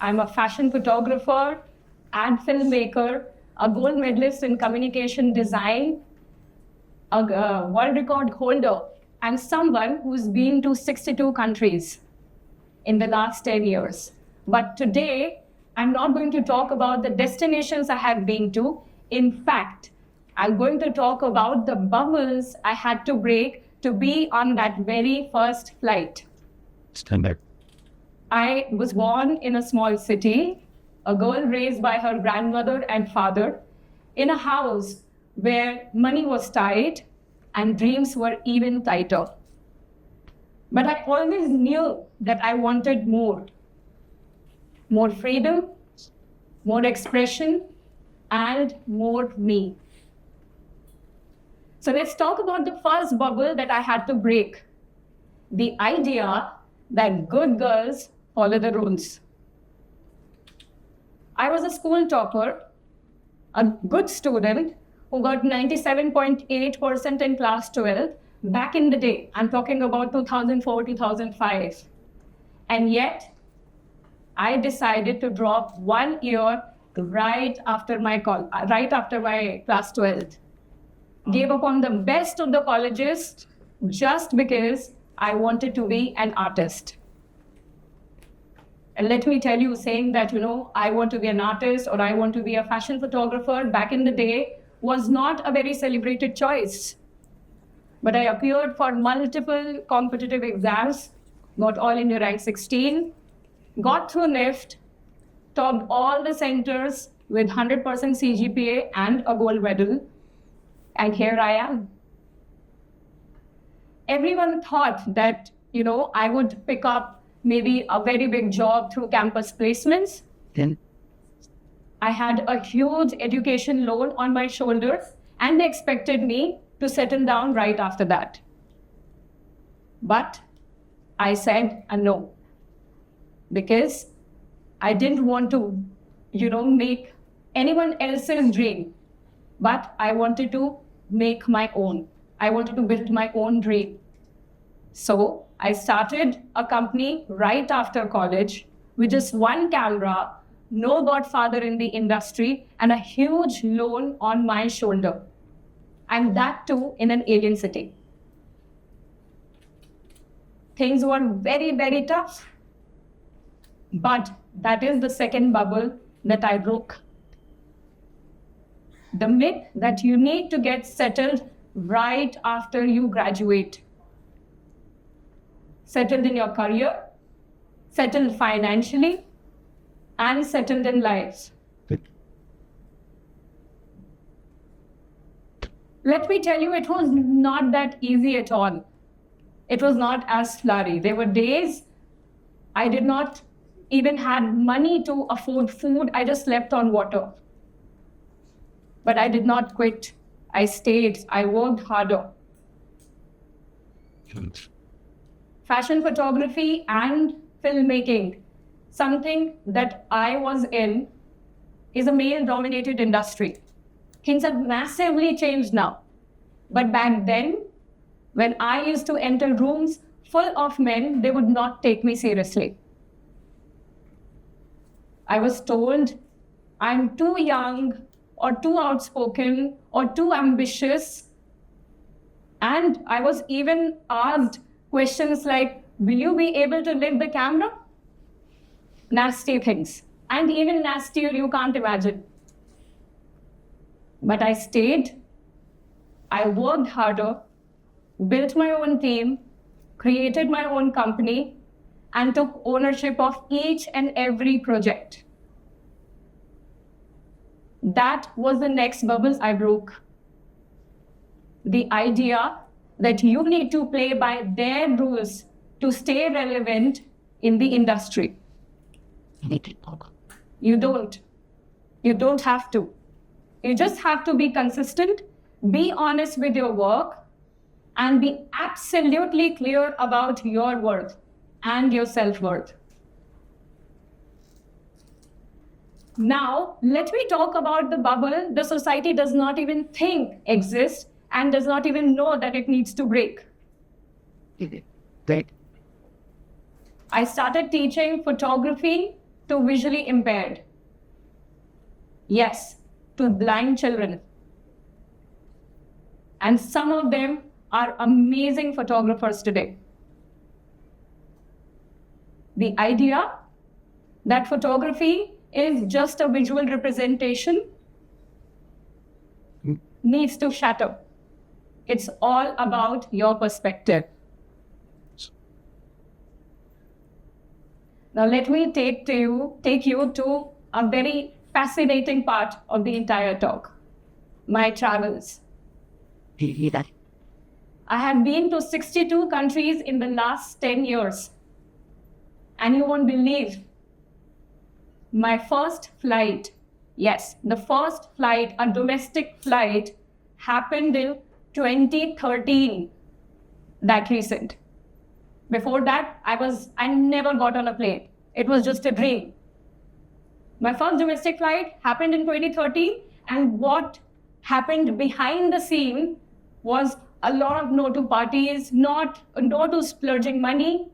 I'm a fashion photographer and filmmaker, a gold medalist in communication design, a world record holder, and someone who's been to 62 countries in the last 10 years. But today, I'm not going to talk about the destinations I have been to. In fact, I'm going to talk about the bubbles I had to break to be on that very first flight. Stand back. I was born in a small city, a girl raised by her grandmother and father, in a house where money was tight and dreams were even tighter. But I always knew that I wanted more. More freedom, more expression, and more me. So let's talk about the first bubble that I had to break. The idea that good girls follow the rules. I was a school topper, a good student who got 97.8% in class 12 back in the day. I'm talking about 2004, 2005. And yet, I decided to drop 1 year right after my class 12. Gave up on the best of the colleges just because I wanted to be an artist. And let me tell you, saying that, I want to be an artist or I want to be a fashion photographer back in the day was not a very celebrated choice. But I appeared for multiple competitive exams, got all India rank 16, got through NIFT, topped all the centers with 100% CGPA and a gold medal. And here I am. Everyone thought that, I would pick up maybe a very big job through campus placements. Then I had a huge education load on my shoulders and they expected me to settle down right after that. But I said a no, because I didn't want to, make anyone else's dream, but I wanted to make my own. I wanted to build my own dream. So I started a company right after college with just one camera, no godfather in the industry, and a huge loan on my shoulder. And that too in an alien city. Things were very, very tough. But that is the second bubble that I broke. The myth that you need to get settled right after you graduate. Settled in your career, settled financially, and settled in life. Let me tell you, it was not that easy at all. It was not as flurry. There were days I did not even had money to afford food. I just slept on water. But I did not quit. I stayed. I worked harder. Fashion photography and filmmaking, something that I was in, is a male-dominated industry. Things have massively changed now. But back then, when I used to enter rooms full of men, they would not take me seriously. I was told I'm too young or too outspoken or too ambitious. And I was even asked questions like, will you be able to lift the camera? Nasty things. And even nastier you can't imagine. But I stayed. I worked harder, built my own team, created my own company, and took ownership of each and every project. That was the next bubble I broke. The idea that you need to play by their rules to stay relevant in the industry. You don't. You don't have to. You just have to be consistent, be honest with your work, and be absolutely clear about your worth and your self-worth. Now, let me talk about the bubble the society does not even think exists and does not even know that it needs to break. Right. I started teaching photography to visually impaired. Yes, to blind children. And some of them are amazing photographers today. The idea that photography is just a visual representation needs to shatter. It's all about your perspective. Now let me take you to a very fascinating part of the entire talk, my travels. I have been to 62 countries in the last 10 years. And you won't believe, my first flight, yes, the first flight, a domestic flight, happened in 2013, that recent. Before that, I never got on a plane. It was just a dream. My first domestic flight happened in 2013, and what happened behind the scene was a lot of no to parties, no to splurging money,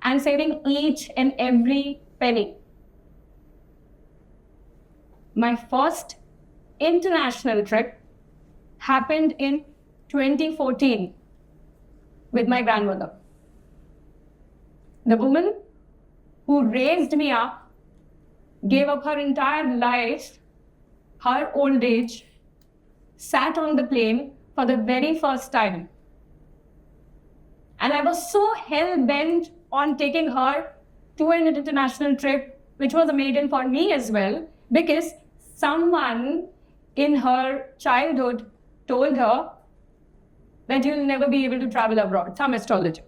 and saving each and every penny. My first international trip happened in 2014 with my grandmother. The woman who raised me up gave up her entire life, her old age, sat on the plane for the very first time. And I was so hell-bent on taking her to an international trip, which was a maiden for me as well, because someone in her childhood told her that you'll never be able to travel abroad, some astrologer.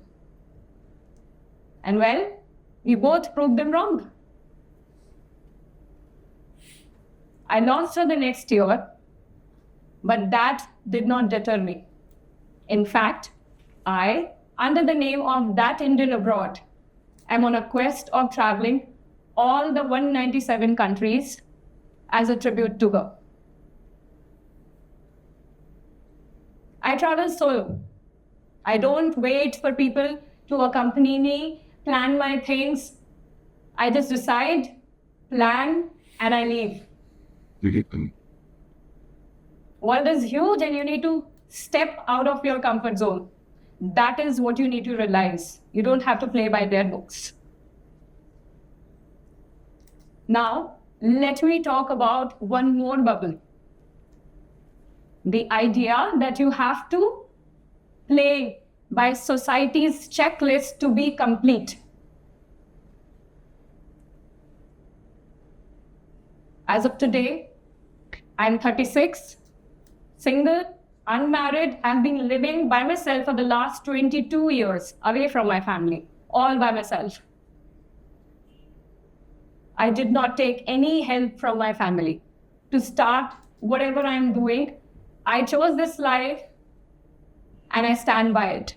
And well, we both proved them wrong. I lost her the next year, but that did not deter me. In fact, I, under the name of That Indian Abroad, am on a quest of traveling all the 197 countries as a tribute to her. I travel solo. I don't wait for people to accompany me, plan my things. I just decide, plan, and I leave. World is huge and you need to step out of your comfort zone. That is what you need to realize. You don't have to play by their books. Now, let me talk about one more bubble. The idea that you have to play by society's checklist to be complete. As of today, I'm 36, single, unmarried, and been living by myself for the last 22 years, away from my family, all by myself. I did not take any help from my family to start whatever I'm doing. I chose this life and I stand by it.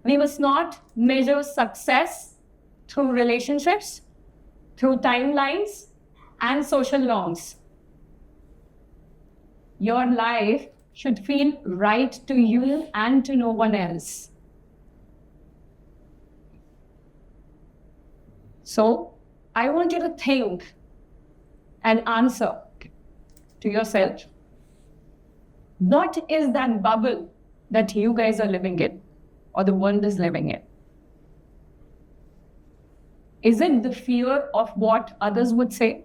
We must not measure success through relationships, through timelines, and social norms. Your life should feel right to you and to no one else. So, I want you to think and answer to yourself, what is that bubble that you guys are living in, or the world is living in? Is it the fear of what others would say?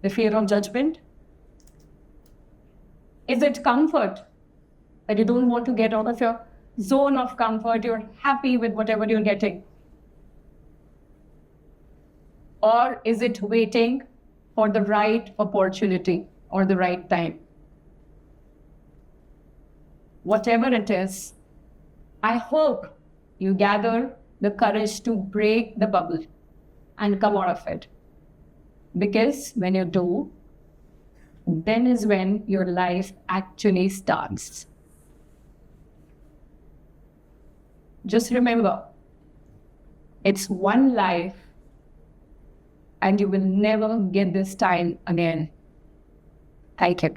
The fear of judgment? Is it comfort? That you don't want to get out of your zone of comfort, you're happy with whatever you're getting? Or is it waiting for the right opportunity or the right time? Whatever it is, I hope you gather the courage to break the bubble and come out of it. Because when you do, then is when your life actually starts. Just remember, it's one life and you will never get this time again. Thank you.